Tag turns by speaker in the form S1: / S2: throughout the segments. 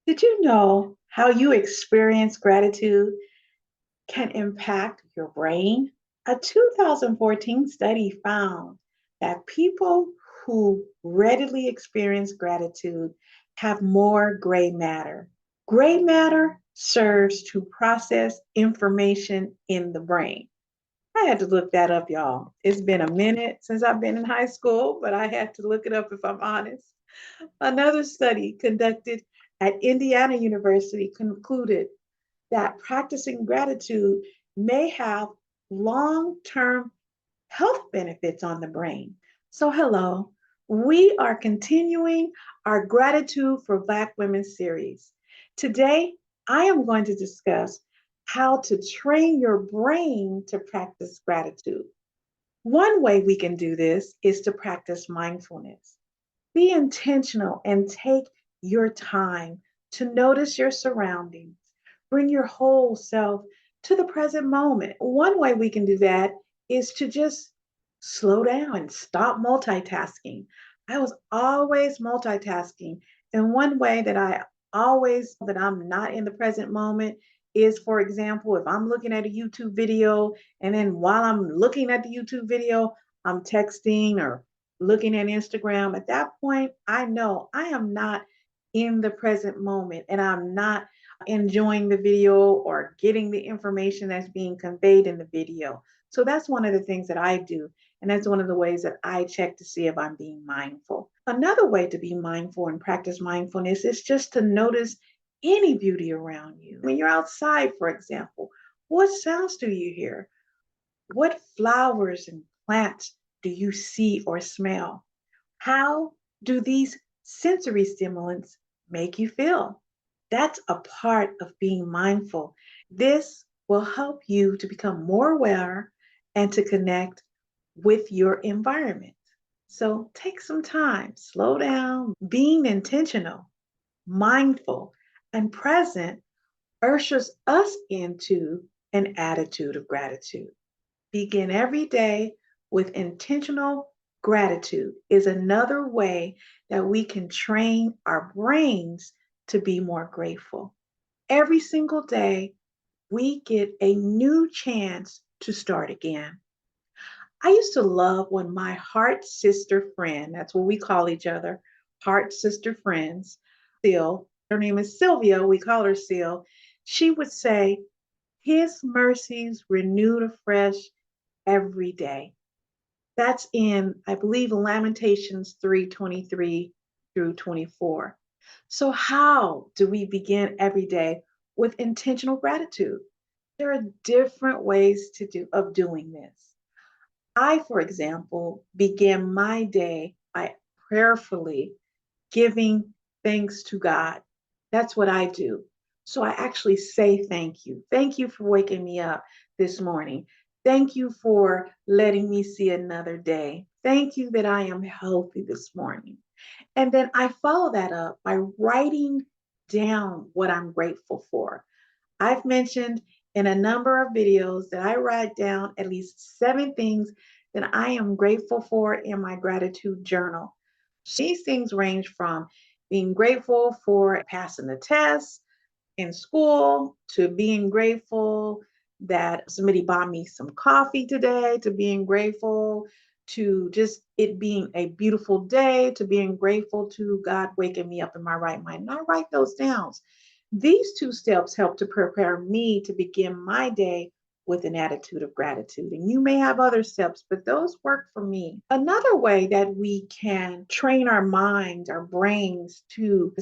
S1: Did you know how you experience gratitude can impact your brain? A 2014 study found that people who readily experience gratitude have more gray matter. Gray matter serves to process information in the brain. I had to look that up, y'all. It's been a minute since I've been in high school, but I had to look it up if I'm honest. Another study conducted at Indiana University concluded that practicing gratitude may have long term health benefits on the brain. So, hello, we are continuing our Gratitude for Black Women series. Today, I am going to discuss how to train your brain to practice gratitude. One way we can do this is to practice mindfulness. Be intentional and take your time to notice your surroundings. Bring your whole self to the present moment. One way we can do that is to just slow down and stop multitasking. I was always multitasking. And one way that I'm not in the present moment is, for example, if I'm looking at a YouTube video and then while I'm looking at the YouTube video, I'm texting or looking at Instagram. At that point, I know I am not in the present moment and I'm not enjoying the video or getting the information that's being conveyed in the video. So that's one of the things that I do. And that's one of the ways that I check to see if I'm being mindful. Another way to be mindful and practice mindfulness is just to notice any beauty around you. When you're outside, for example, what sounds do you hear? What flowers and plants do you see or smell? How do these sensory stimulants make you feel? That's a part of being mindful. This will help you to become more aware and to connect with your environment. So take some time, slow down, being intentional, mindful, and present ushers us into an attitude of gratitude. Begin every day with intentional gratitude is another way that we can train our brains to be more grateful. Every single day, we get a new chance to start again. I used to love when my heart sister friend, that's what we call each other, heart sister friends, Sil, her name is Sylvia, we call her Sil, she would say, His mercies renewed afresh every day. That's in, I believe, Lamentations 3:23 through 24. So, how do we begin every day with intentional gratitude? There are different ways of doing this. I, for example, begin my day by prayerfully giving thanks to God. That's what I do. So I actually say thank you. Thank you for waking me up this morning. Thank you for letting me see another day. Thank you that I am healthy this morning. And then I follow that up by writing down what I'm grateful for. I've mentioned in a number of videos that I write down at least 7 things that I am grateful for in my gratitude journal. These things range from being grateful for passing the test in school to being grateful that somebody bought me some coffee today, to being grateful to just it being a beautiful day, to being grateful to God waking me up in my right mind. And I write those down. These 2 steps help to prepare me to begin my day with an attitude of gratitude. And you may have other steps, but those work for me. Another way that we can train our minds, our brains to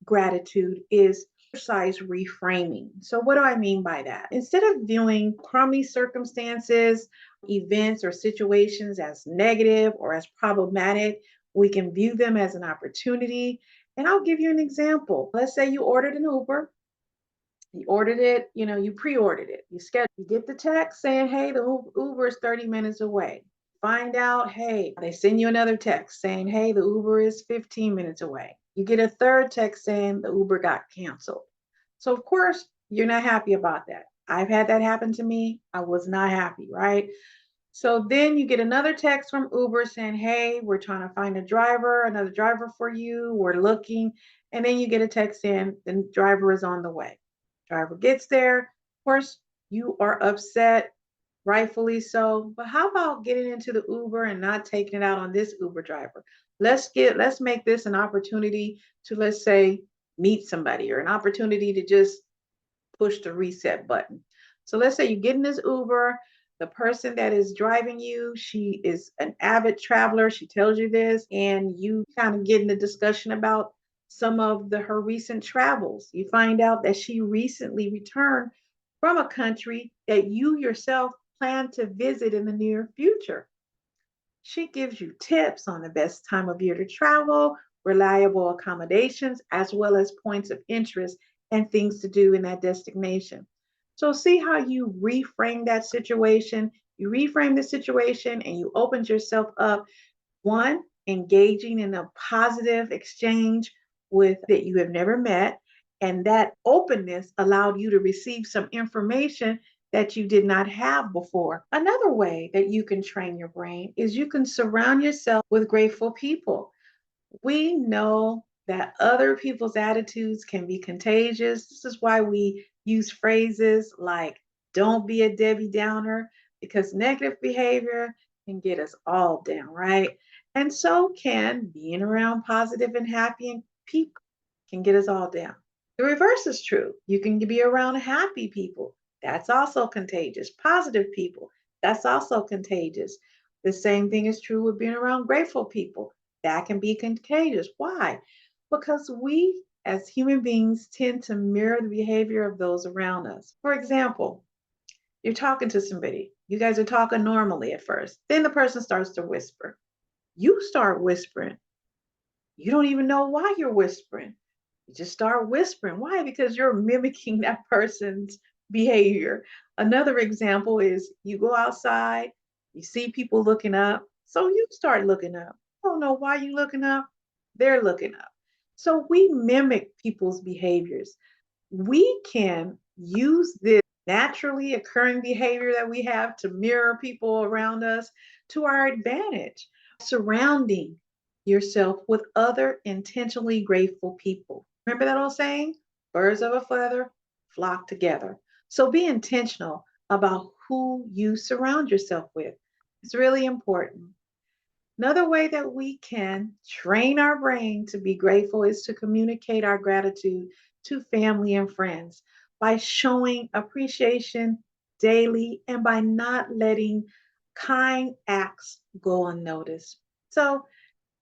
S1: gratitude is exercise reframing. So, what do I mean by that? Instead of viewing crummy circumstances, events, or situations as negative or as problematic, we can view them as an opportunity. And I'll give you an example. Let's say you ordered an Uber. You ordered it, you pre-ordered it. You get the text saying, hey, the Uber is 30 minutes away. Find out, hey, they send you another text saying, hey, the Uber is 15 minutes away. You get a third text saying the Uber got canceled. So, of course, you're not happy about that. I've had that happen to me. I was not happy, right? So then you get another text from Uber saying, hey, we're trying to find a driver, another driver for you. We're looking. And then you get a text saying the driver is on the way. Driver gets there. Of course, you are upset, rightfully so. But how about getting into the Uber and not taking it out on this Uber driver? Let's make this an opportunity to, let's say, meet somebody, or an opportunity to just push the reset button. So let's say you get in this Uber, the person that is driving you, she is an avid traveler. She tells you this, and you kind of get in a discussion about some of her recent travels. You find out that she recently returned from a country that you yourself plan to visit in the near future. She gives you tips on the best time of year to travel, reliable accommodations, as well as points of interest and things to do in that destination. So, see how you reframe that situation. You reframe the situation and you opened yourself up, one, engaging in a positive exchange with that you have never met. And that openness allowed you to receive some information that you did not have before. Another way that you can train your brain is you can surround yourself with grateful people. We know that other people's attitudes can be contagious. This is why we use phrases like, don't be a Debbie Downer, because negative behavior can get us all down, right? And so can being around positive and happy people can get us all down. The reverse is true. You can be around happy people. That's also contagious. Positive people. That's also contagious. The same thing is true with being around grateful people. That can be contagious. Why? Because we as human beings tend to mirror the behavior of those around us. For example, you're talking to somebody. You guys are talking normally at first. Then the person starts to whisper. You start whispering. You don't even know why you're whispering. You just start whispering. Why? Because you're mimicking that person's behavior. Another example is you go outside, you see people looking up, so you start looking up. I don't know why you're looking up. They're looking up. So we mimic people's behaviors. We can use this naturally occurring behavior that we have to mirror people around us to our advantage, surrounding yourself with other intentionally grateful people. Remember that old saying? Birds of a feather flock together. So be intentional about who you surround yourself with. It's really important. Another way that we can train our brain to be grateful is to communicate our gratitude to family and friends by showing appreciation daily and by not letting kind acts go unnoticed. So,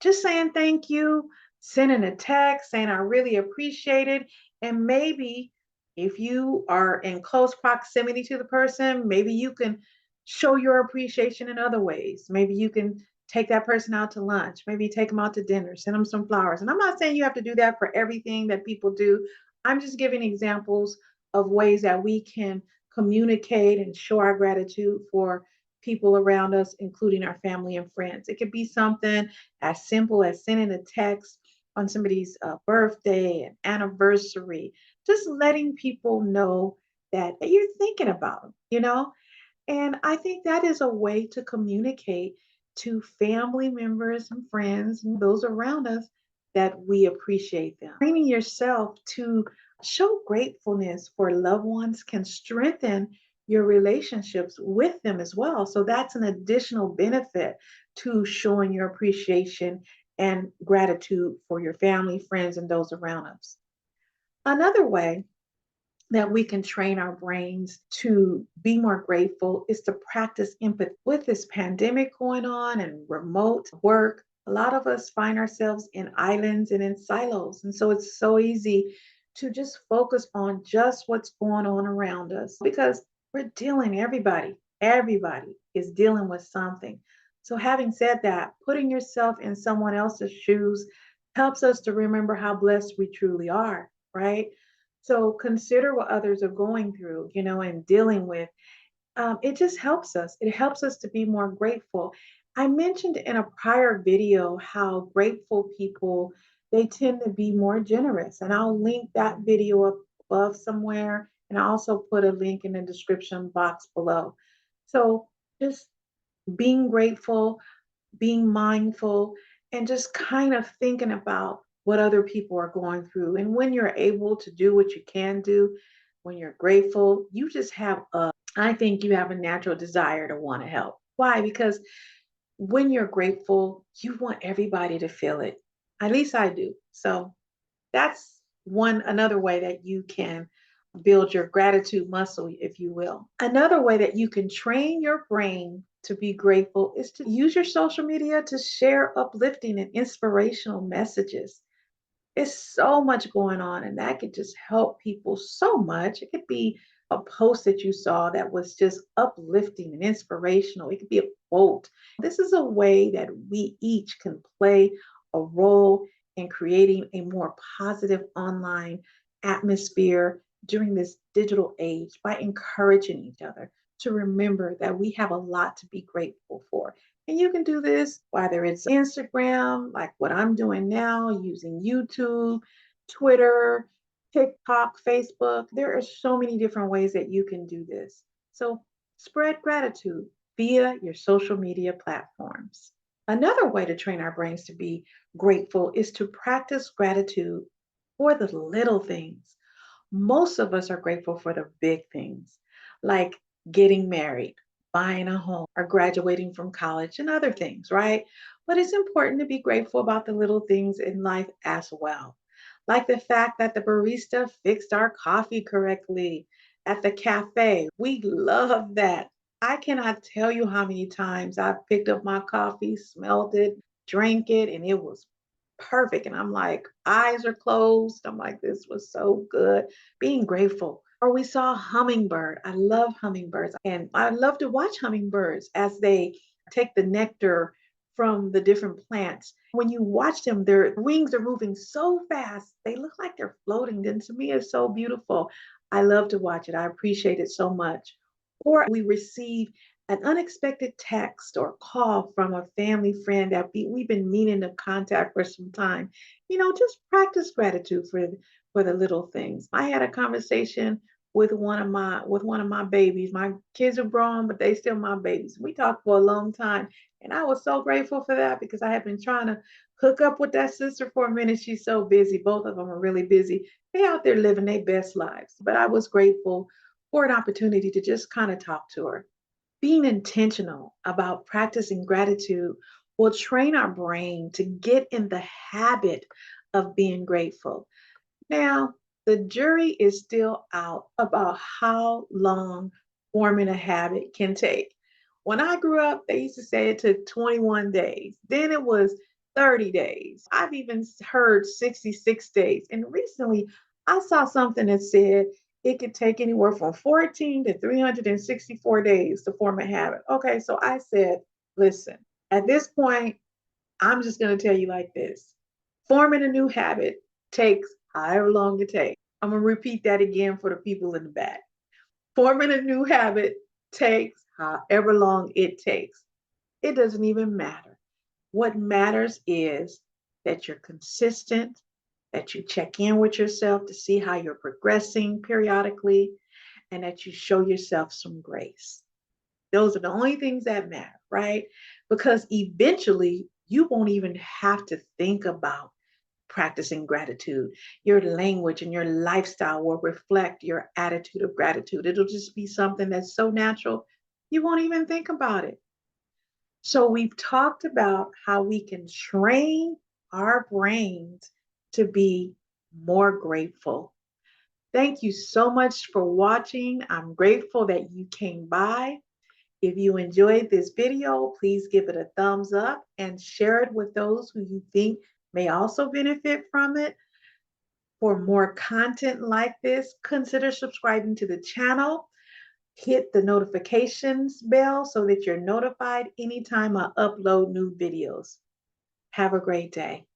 S1: just saying thank you, sending a text saying I really appreciate it. And maybe if you are in close proximity to the person, maybe you can show your appreciation in other ways. Maybe you can take that person out to lunch, maybe take them out to dinner, send them some flowers. And I'm not saying you have to do that for everything that people do. I'm just giving examples of ways that we can communicate and show our gratitude for people around us, including our family and friends. It could be something as simple as sending a text on somebody's birthday and anniversary, just letting people know that you're thinking about them. And I think that is a way to communicate to family members and friends and those around us that we appreciate them. Training yourself to show gratefulness for loved ones can strengthen your relationships with them as well. So that's an additional benefit to showing your appreciation and gratitude for your family, friends, and those around us. Another way that we can train our brains to be more grateful is to practice empathy. With this pandemic going on and remote work, a lot of us find ourselves in islands and in silos. And so it's so easy to just focus on just what's going on around us because everybody is dealing with something. So, having said that, putting yourself in someone else's shoes helps us to remember how blessed we truly are, right? So consider what others are going through, and dealing with. It just helps us. It helps us to be more grateful. I mentioned in a prior video how grateful people, they tend to be more generous, and I'll link that video up above somewhere, and I also put a link in the description box below. So just being grateful, being mindful, and just kind of thinking about what other people are going through. And when you're able to do what you can do, when you're grateful, you just have I think you have a natural desire to want to help. Why? Because when you're grateful, you want everybody to feel it. At least I do. So that's another way that you can build your gratitude muscle, if you will. Another way that you can train your brain to be grateful is to use your social media to share uplifting and inspirational messages. It's so much going on, and that could just help people so much. It could be a post that you saw that was just uplifting and inspirational. It could be a quote. This is a way that we each can play a role in creating a more positive online atmosphere during this digital age by encouraging each other to remember that we have a lot to be grateful for. And you can do this whether it's Instagram, like what I'm doing now, using YouTube, Twitter, TikTok, Facebook. There are so many different ways that you can do this. So spread gratitude via your social media platforms. Another way to train our brains to be grateful is to practice gratitude for the little things. Most of us are grateful for the big things, like getting married, buying a home, or graduating from college and other things, right? But it's important to be grateful about the little things in life as well, like the fact that the barista fixed our coffee correctly at the cafe. We love that. I cannot tell you how many times I've picked up my coffee, smelled it, drank it, and it was perfect. And I'm like, eyes are closed. I'm like, this was so good. Being grateful. Or we saw a hummingbird. I love hummingbirds. And I love to watch hummingbirds as they take the nectar from the different plants. When you watch them, their wings are moving so fast. They look like they're floating. And to me, it's so beautiful. I love to watch it. I appreciate it so much. Or we receive an unexpected text or call from a family friend that we've been meaning to contact for some time. Just practice gratitude for the little things. I had a conversation with one of my babies. My kids are grown, but they still my babies. We talked for a long time, and I was so grateful for that because I had been trying to hook up with that sister for a minute. She's so busy. Both of them are really busy. They out there living their best lives. But I was grateful for an opportunity to just kind of talk to her. Being intentional about practicing gratitude will train our brain to get in the habit of being grateful. Now, the jury is still out about how long forming a habit can take. When I grew up, they used to say it took 21 days. Then it was 30 days. I've even heard 66 days. And recently, I saw something that said it could take anywhere from 14 to 364 days to form a habit. Okay, so I said, listen, at this point, I'm just going to tell you like this. Forming a new habit takes however long it takes. I'm going to repeat that again for the people in the back. Forming a new habit takes however long it takes. It doesn't even matter. What matters is that you're consistent, that you check in with yourself to see how you're progressing periodically, and that you show yourself some grace. Those are the only things that matter, right? Because eventually you won't even have to think about practicing gratitude. Your language and your lifestyle will reflect your attitude of gratitude. It'll just be something that's so natural, you won't even think about it. So, we've talked about how we can train our brains to be more grateful. Thank you so much for watching. I'm grateful that you came by. If you enjoyed this video, please give it a thumbs up and share it with those who you think may also benefit from it. For more content like this, consider subscribing to the channel. Hit the notifications bell so that you're notified anytime I upload new videos. Have a great day.